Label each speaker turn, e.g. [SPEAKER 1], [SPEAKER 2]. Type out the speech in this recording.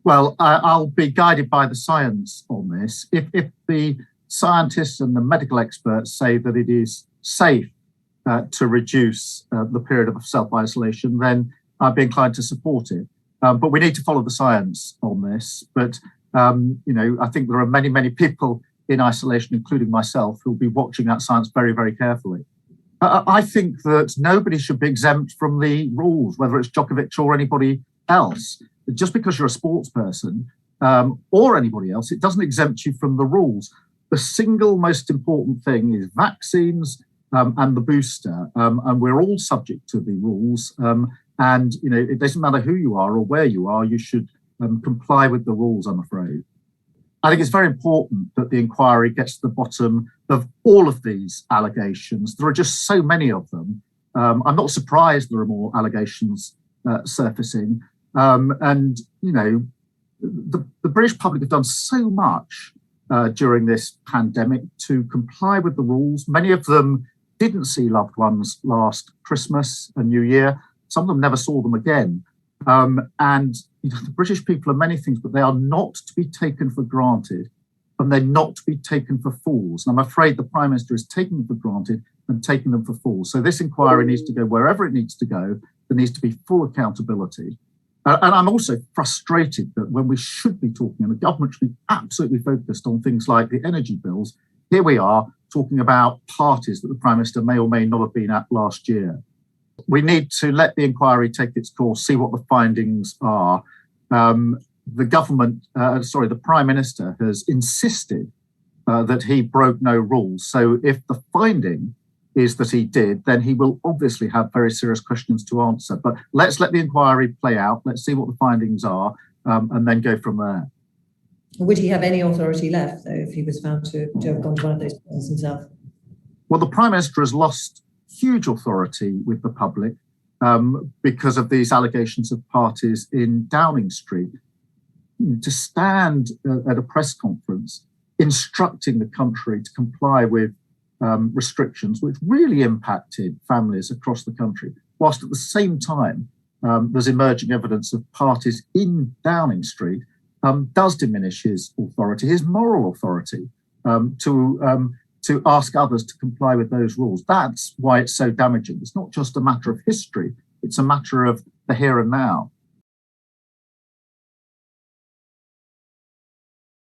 [SPEAKER 1] Well, I'll be guided by the science on this. If the scientists and the medical experts say that it is safe to reduce the period of self-isolation, then I'd be inclined to support it. But we need to follow the science on this. But, I think there are many, many people in isolation, including myself, who will be watching that science very, very carefully. I think that nobody should be exempt from the rules, whether it's Djokovic or anybody else. Just because you're a sports person or anybody else, it doesn't exempt you from the rules. The single most important thing is vaccines and the booster, and we're all subject to the rules. It doesn't matter who you are or where you are, you should comply with the rules, I'm afraid. I think it's very important that the inquiry gets to the bottom of all of these allegations. There are just so many of them. I'm not surprised there are more allegations surfacing. The British public have done so much during this pandemic to comply with the rules. Many of them didn't see loved ones last Christmas and New Year. Some of them never saw them again. The British people are many things, but they are not to be taken for granted, and they're not to be taken for fools. And I'm afraid the Prime Minister is taking them for granted and taking them for fools. So this inquiry needs to go wherever it needs to go. There needs to be full accountability. And I'm also frustrated that when we should be talking, and the government should be absolutely focused on things like the energy bills, here we are talking about parties that the Prime Minister may or may not have been at last year. We need to let the inquiry take its course, see what the findings are. The Prime Minister has insisted that he broke no rules. So if the finding is that he did, then he will obviously have very serious questions to answer. But let's let the inquiry play out. Let's see what the findings are and then go from there.
[SPEAKER 2] Would he have any authority left, though, if he was found to have gone to one of those places himself?
[SPEAKER 1] Well, the Prime Minister has lost huge authority with the public because of these allegations of parties in Downing Street. To stand at a press conference instructing the country to comply with restrictions which really impacted families across the country, whilst at the same time there's emerging evidence of parties in Downing Street, does diminish his authority, his moral authority, to ask others to comply with those rules. That's why it's so damaging. It's not just a matter of history, it's a matter of the here and now.